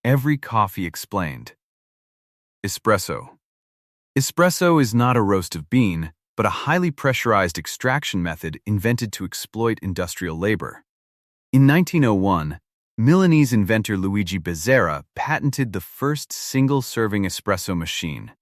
Every coffee explained. Espresso. Espresso is not a roast of bean, but a highly pressurized extraction method invented to exploit industrial labor. In 1901, Milanese inventor Luigi Bezzera patented the first single-serving espresso machine.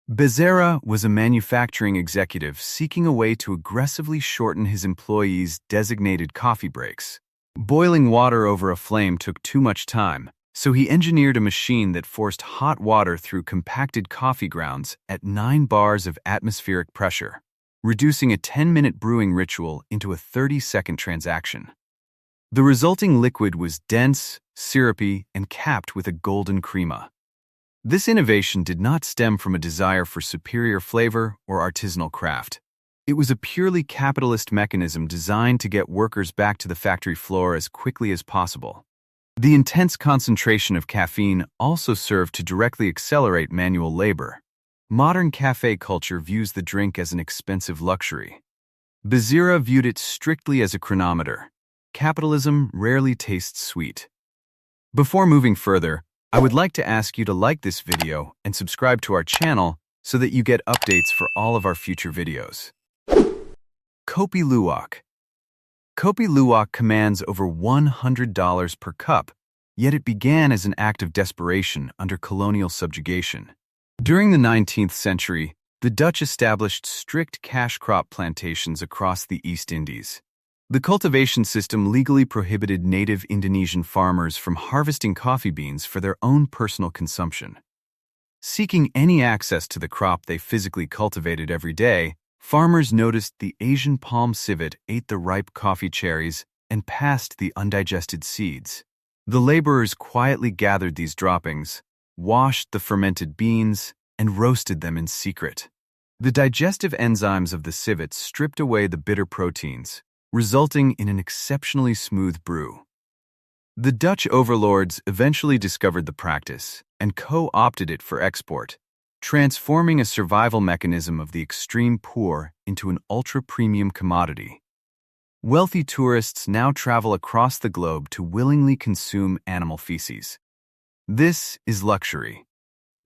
Bezzera was a manufacturing executive seeking a way to aggressively shorten his employees' designated coffee breaks. Boiling water over a flame took too much time, so he engineered a machine that forced hot water through compacted coffee grounds at 9 bars of atmospheric pressure, reducing a 10-minute brewing ritual into a 30-second transaction. The resulting liquid was dense, syrupy, and capped with a golden crema. This innovation did not stem from a desire for superior flavor or artisanal craft. It was a purely capitalist mechanism designed to get workers back to the factory floor as quickly as possible. The intense concentration of caffeine also served to directly accelerate manual labor. Modern cafe culture views the drink as an expensive luxury. Bezzera viewed it strictly as a chronometer. Capitalism rarely tastes sweet. Before moving further, I would like to ask you to like this video and subscribe to our channel so that you get updates for all of our future videos. Kopi Luwak. Kopi Luwak commands over $100 per cup, yet it began as an act of desperation under colonial subjugation. During the 19th century, the Dutch established strict cash crop plantations across the East Indies. The cultivation system legally prohibited native Indonesian farmers from harvesting coffee beans for their own personal consumption. Seeking any access to the crop they physically cultivated every day, farmers noticed the Asian palm civet ate the ripe coffee cherries and passed the undigested seeds. The laborers quietly gathered these droppings, washed the fermented beans, and roasted them in secret. The digestive enzymes of the civet stripped away the bitter proteins, resulting in an exceptionally smooth brew. The Dutch overlords eventually discovered the practice and co-opted it for export, transforming a survival mechanism of the extreme poor into an ultra-premium commodity. Wealthy tourists now travel across the globe to willingly consume animal feces. This is luxury.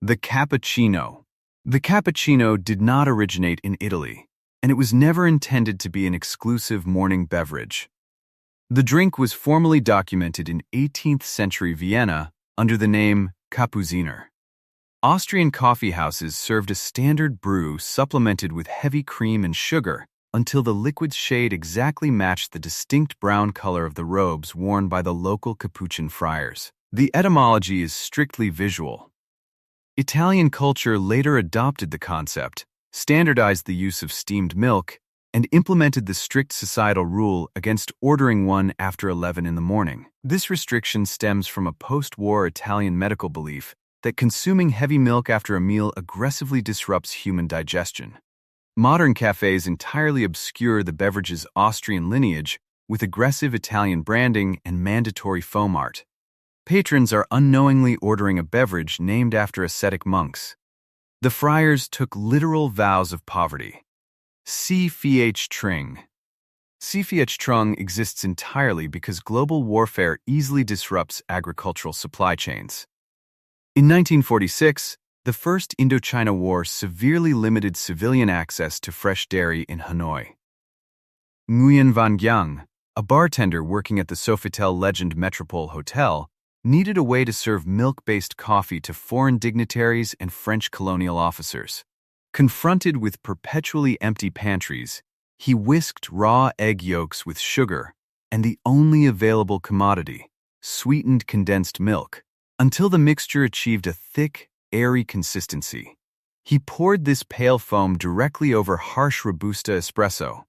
The cappuccino. The cappuccino did not originate in Italy, and it was never intended to be an exclusive morning beverage. The drink was formally documented in 18th century Vienna under the name Cappuccino. Austrian coffee houses served a standard brew supplemented with heavy cream and sugar until the liquid's shade exactly matched the distinct brown color of the robes worn by the local Capuchin friars. The etymology is strictly visual. Italian culture later adopted the concept, standardized the use of steamed milk, and implemented the strict societal rule against ordering one after 11 in the morning. This restriction stems from a post-war Italian medical belief that consuming heavy milk after a meal aggressively disrupts human digestion. Modern cafes entirely obscure the beverage's Austrian lineage with aggressive Italian branding and mandatory foam art. Patrons are unknowingly ordering a beverage named after ascetic monks. The friars took literal vows of poverty. Ph Tring. Ph Trung exists entirely because global warfare easily disrupts agricultural supply chains. In 1946, the First Indochina War severely limited civilian access to fresh dairy in Hanoi. Nguyen Van Giang, a bartender working at the Sofitel Legend Metropole Hotel, needed a way to serve milk-based coffee to foreign dignitaries and French colonial officers. Confronted with perpetually empty pantries, he whisked raw egg yolks with sugar and the only available commodity, sweetened condensed milk, until the mixture achieved a thick, airy consistency. He poured this pale foam directly over harsh Robusta espresso.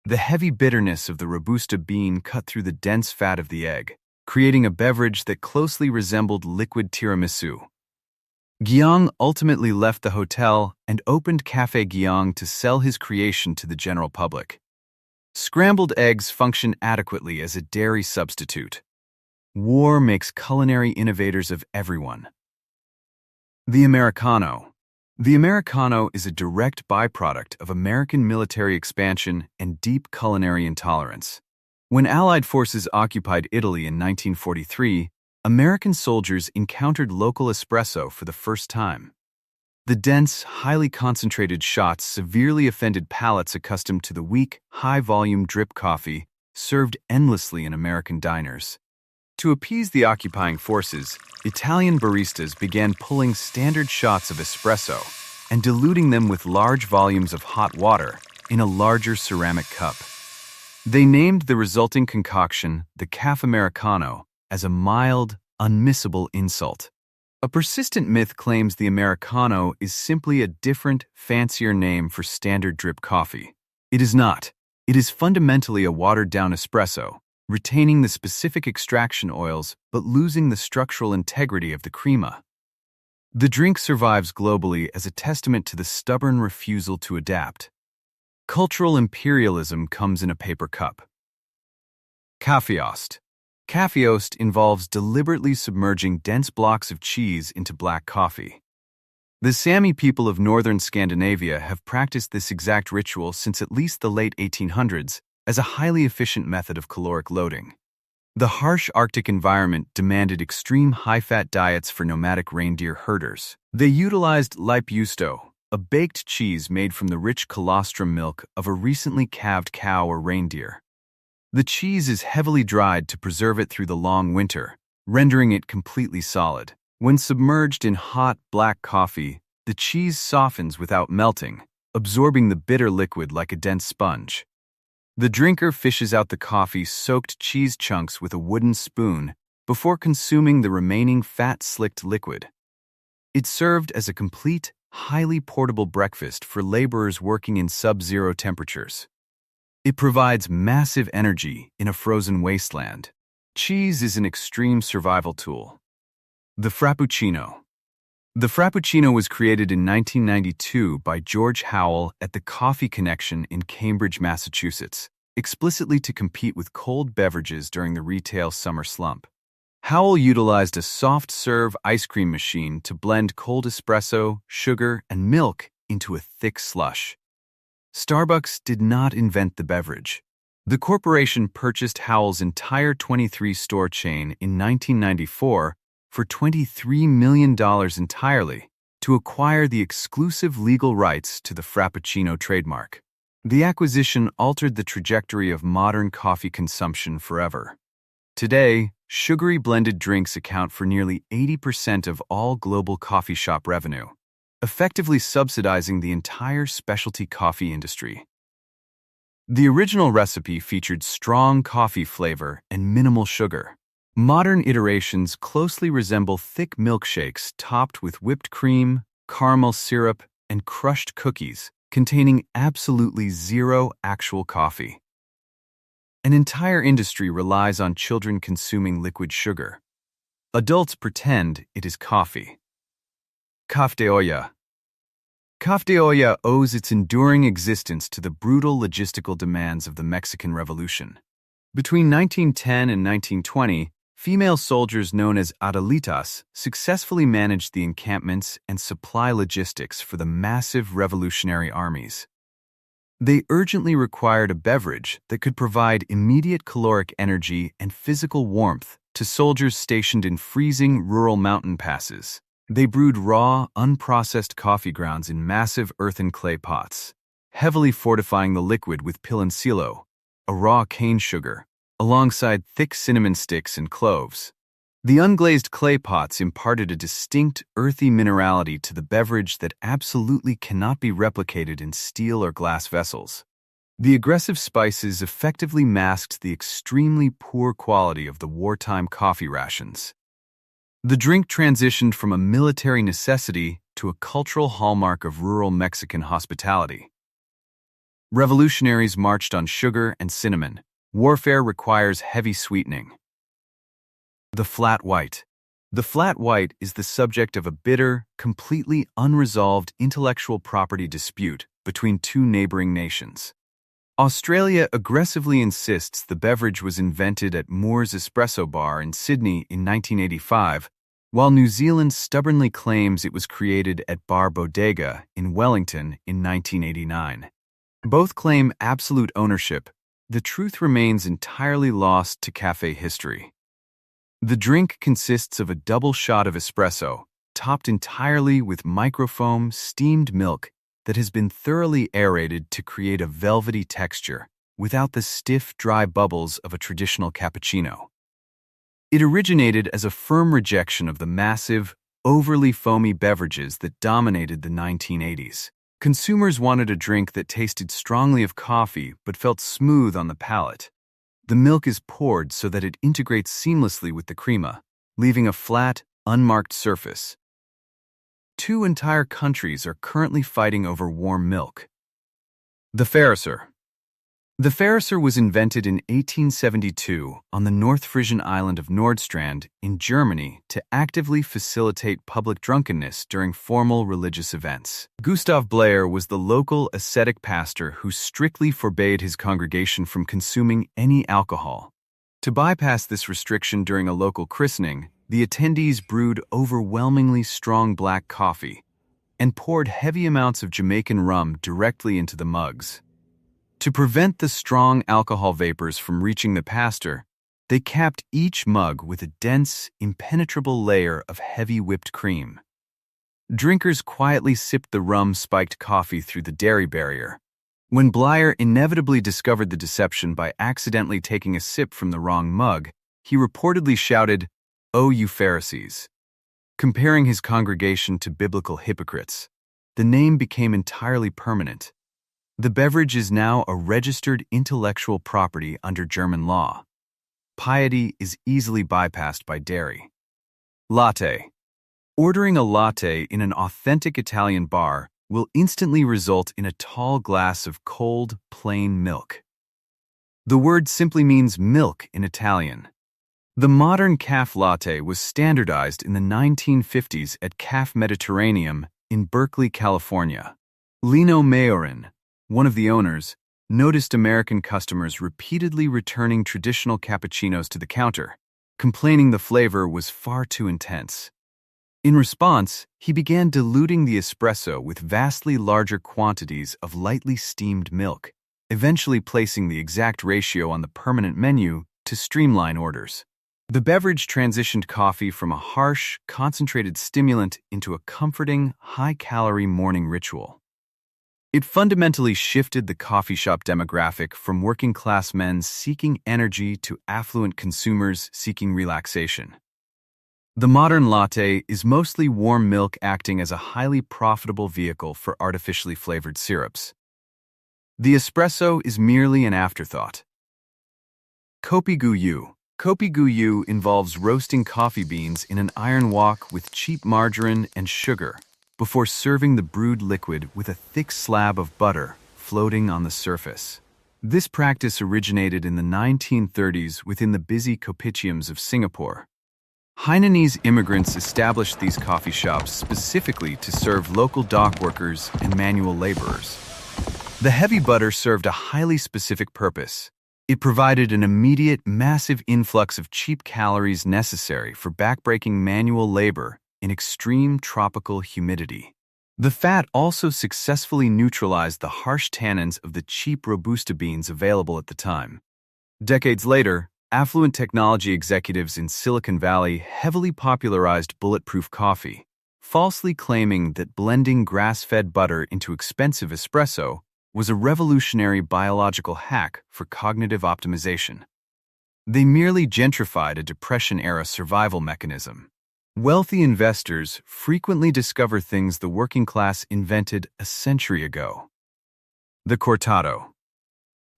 The heavy bitterness of the Robusta bean cut through the dense fat of the egg, creating a beverage that closely resembled liquid tiramisu. Giang ultimately left the hotel and opened Café Giang to sell his creation to the general public. Scrambled eggs function adequately as a dairy substitute. War makes culinary innovators of everyone. The Americano. The Americano is a direct byproduct of American military expansion and deep culinary intolerance. When Allied forces occupied Italy in 1943, American soldiers encountered local espresso for the first time. The dense, highly concentrated shots severely offended palates accustomed to the weak, high-volume drip coffee served endlessly in American diners. To appease the occupying forces, Italian baristas began pulling standard shots of espresso and diluting them with large volumes of hot water in a larger ceramic cup. They named the resulting concoction the Caffè Americano as a mild, unmissable insult. A persistent myth claims the Americano is simply a different, fancier name for standard drip coffee. It is not. It is fundamentally a watered-down espresso, retaining the specific extraction oils but losing the structural integrity of the crema. The drink survives globally as a testament to the stubborn refusal to adapt. Cultural imperialism comes in a paper cup. Kaffeost. Kaffeost involves deliberately submerging dense blocks of cheese into black coffee. The Sami people of northern Scandinavia have practiced this exact ritual since at least the late 1800s as a highly efficient method of caloric loading. The harsh Arctic environment demanded extreme high-fat diets for nomadic reindeer herders. They utilized lipejusto, a baked cheese made from the rich colostrum milk of a recently calved cow or reindeer. The cheese is heavily dried to preserve it through the long winter, rendering it completely solid. When submerged in hot, black coffee, the cheese softens without melting, absorbing the bitter liquid like a dense sponge. The drinker fishes out the coffee-soaked cheese chunks with a wooden spoon before consuming the remaining fat-slicked liquid. It served as a complete, highly portable breakfast for laborers working in sub-zero temperatures. It provides massive energy in a frozen wasteland. Cheese is an extreme survival tool. The Frappuccino. The Frappuccino was created in 1992 by George Howell at the Coffee Connection in Cambridge, Massachusetts, explicitly to compete with cold beverages during the retail summer slump. Howell utilized a soft-serve ice cream machine to blend cold espresso, sugar, and milk into a thick slush. Starbucks did not invent the beverage. The corporation purchased Howell's entire 23-store chain in 1994 for $23 million entirely to acquire the exclusive legal rights to the Frappuccino trademark. The acquisition altered the trajectory of modern coffee consumption forever. Today, sugary blended drinks account for nearly 80% of all global coffee shop revenue, effectively subsidizing the entire specialty coffee industry. The original recipe featured strong coffee flavor and minimal sugar. Modern iterations closely resemble thick milkshakes topped with whipped cream, caramel syrup, and crushed cookies, containing absolutely zero actual coffee. An entire industry relies on children consuming liquid sugar. Adults pretend it is coffee. Café de olla. Café de olla owes its enduring existence to the brutal logistical demands of the Mexican Revolution. Between 1910 and 1920, female soldiers known as Adelitas successfully managed the encampments and supply logistics for the massive revolutionary armies. They urgently required a beverage that could provide immediate caloric energy and physical warmth to soldiers stationed in freezing rural mountain passes. They brewed raw, unprocessed coffee grounds in massive earthen clay pots, heavily fortifying the liquid with piloncillo, a raw cane sugar, alongside thick cinnamon sticks and cloves. The unglazed clay pots imparted a distinct, earthy minerality to the beverage that absolutely cannot be replicated in steel or glass vessels. The aggressive spices effectively masked the extremely poor quality of the wartime coffee rations. The drink transitioned from a military necessity to a cultural hallmark of rural Mexican hospitality. Revolutionaries marched on sugar and cinnamon. Warfare requires heavy sweetening. The flat white. The flat white is the subject of a bitter, completely unresolved intellectual property dispute between two neighboring nations. Australia aggressively insists the beverage was invented at Moore's Espresso Bar in Sydney in 1985, while New Zealand stubbornly claims it was created at Bar Bodega in Wellington in 1989. Both claim absolute ownership. The truth remains entirely lost to cafe history. The drink consists of a double shot of espresso, topped entirely with microfoam steamed milk that has been thoroughly aerated to create a velvety texture without the stiff, dry bubbles of a traditional cappuccino. It originated as a firm rejection of the massive, overly foamy beverages that dominated the 1980s. Consumers wanted a drink that tasted strongly of coffee but felt smooth on the palate. The milk is poured so that it integrates seamlessly with the crema, leaving a flat, unmarked surface. Two entire countries are currently fighting over warm milk. The Pharisaer. The Pharisaer was invented in 1872 on the North Frisian island of Nordstrand in Germany to actively facilitate public drunkenness during formal religious events. Gustav Blair was the local ascetic pastor who strictly forbade his congregation from consuming any alcohol. To bypass this restriction during a local christening, the attendees brewed overwhelmingly strong black coffee and poured heavy amounts of Jamaican rum directly into the mugs. To prevent the strong alcohol vapors from reaching the pastor, they capped each mug with a dense, impenetrable layer of heavy whipped cream. Drinkers quietly sipped the rum-spiked coffee through the dairy barrier. When Blair inevitably discovered the deception by accidentally taking a sip from the wrong mug, he reportedly shouted, "Oh, you Pharisees!" Comparing his congregation to biblical hypocrites. The name became entirely permanent. The beverage is now a registered intellectual property under German law. Piety is easily bypassed by dairy. Latte. Ordering a latte in an authentic Italian bar will instantly result in a tall glass of cold, plain milk. The word simply means milk in Italian. The modern Caff latte was standardized in the 1950s at Caff Mediterraneum in Berkeley, California. Lino Majorin, one of the owners, noticed American customers repeatedly returning traditional cappuccinos to the counter, complaining the flavor was far too intense. In response, he began diluting the espresso with vastly larger quantities of lightly steamed milk, eventually placing the exact ratio on the permanent menu to streamline orders. The beverage transitioned coffee from a harsh, concentrated stimulant into a comforting, high-calorie morning ritual. It fundamentally shifted the coffee shop demographic from working-class men seeking energy to affluent consumers seeking relaxation. The modern latte is mostly warm milk acting as a highly profitable vehicle for artificially flavored syrups. The espresso is merely an afterthought. Kopi Gu. Kopi Gu involves roasting coffee beans in an iron wok with cheap margarine and sugar, before serving the brewed liquid with a thick slab of butter floating on the surface. This practice originated in the 1930s within the busy kopitiams of Singapore. Hainanese immigrants established these coffee shops specifically to serve local dock workers and manual laborers. The heavy butter served a highly specific purpose. It provided an immediate, massive influx of cheap calories necessary for backbreaking manual labor in extreme tropical humidity. The fat also successfully neutralized the harsh tannins of the cheap Robusta beans available at the time. Decades later, affluent technology executives in Silicon Valley heavily popularized bulletproof coffee, falsely claiming that blending grass-fed butter into expensive espresso was a revolutionary biological hack for cognitive optimization. They merely gentrified a Depression-era survival mechanism. Wealthy investors frequently discover things the working class invented a century ago. The cortado.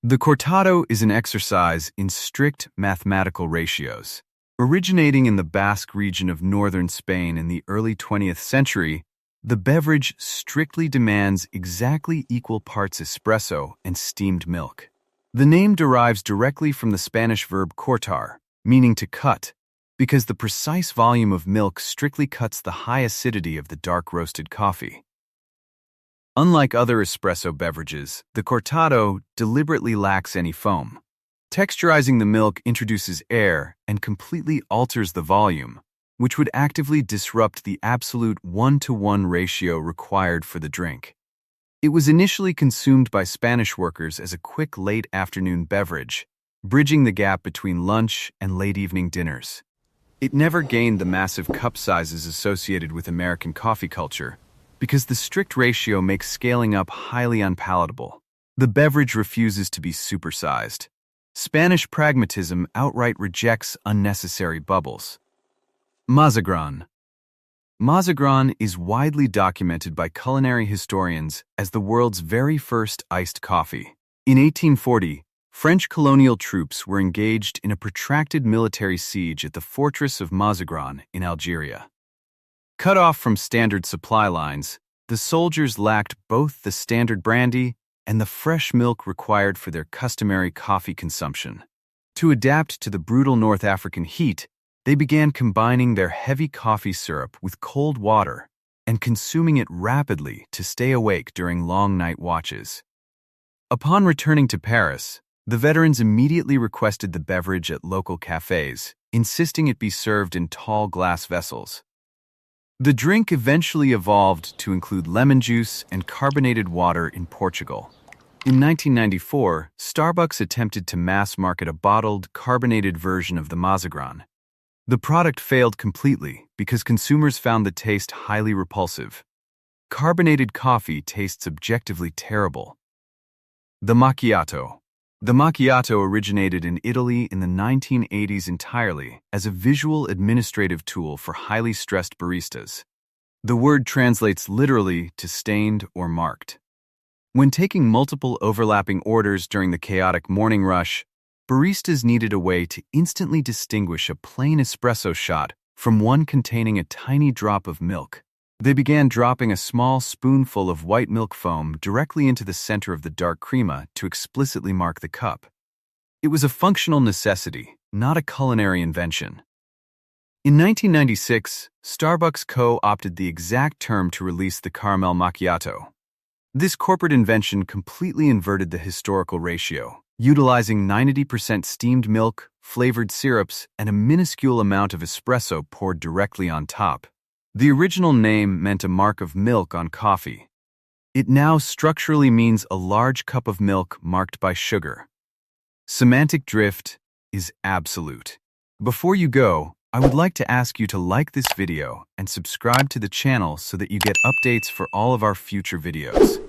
The cortado is an exercise in strict mathematical ratios. Originating in the Basque region of northern Spain in the early 20th century, the beverage strictly demands exactly equal parts espresso and steamed milk. The name derives directly from the Spanish verb cortar, meaning to cut, because the precise volume of milk strictly cuts the high acidity of the dark roasted coffee. Unlike other espresso beverages, the cortado deliberately lacks any foam. Texturizing the milk introduces air and completely alters the volume, which would actively disrupt the absolute 1-to-1 ratio required for the drink. It was initially consumed by Spanish workers as a quick late afternoon beverage, bridging the gap between lunch and late evening dinners. It never gained the massive cup sizes associated with American coffee culture, because the strict ratio makes scaling up highly unpalatable. The beverage refuses to be supersized. Spanish pragmatism outright rejects unnecessary bubbles. Mazagran. Mazagran is widely documented by culinary historians as the world's very first iced coffee. In 1840, French colonial troops were engaged in a protracted military siege at the fortress of Mazagran in Algeria. Cut off from standard supply lines, the soldiers lacked both the standard brandy and the fresh milk required for their customary coffee consumption. To adapt to the brutal North African heat, they began combining their heavy coffee syrup with cold water and consuming it rapidly to stay awake during long night watches. Upon returning to Paris, the veterans immediately requested the beverage at local cafes, insisting it be served in tall glass vessels. The drink eventually evolved to include lemon juice and carbonated water in Portugal. In 1994, Starbucks attempted to mass-market a bottled, carbonated version of the Mazagran. The product failed completely because consumers found the taste highly repulsive. Carbonated coffee tastes objectively terrible. The macchiato. The macchiato originated in Italy in the 1980s entirely as a visual administrative tool for highly stressed baristas. The word translates literally to stained or marked. When taking multiple overlapping orders during the chaotic morning rush, baristas needed a way to instantly distinguish a plain espresso shot from one containing a tiny drop of milk. They began dropping a small spoonful of white milk foam directly into the center of the dark crema to explicitly mark the cup. It was a functional necessity, not a culinary invention. In 1996, Starbucks co-opted the exact term to release the caramel macchiato. This corporate invention completely inverted the historical ratio, utilizing 90% steamed milk, flavored syrups, and a minuscule amount of espresso poured directly on top. The original name meant a mark of milk on coffee. It now structurally means a large cup of milk marked by sugar. Semantic drift is absolute. Before you go, I would like to ask you to like this video and subscribe to the channel so that you get updates for all of our future videos.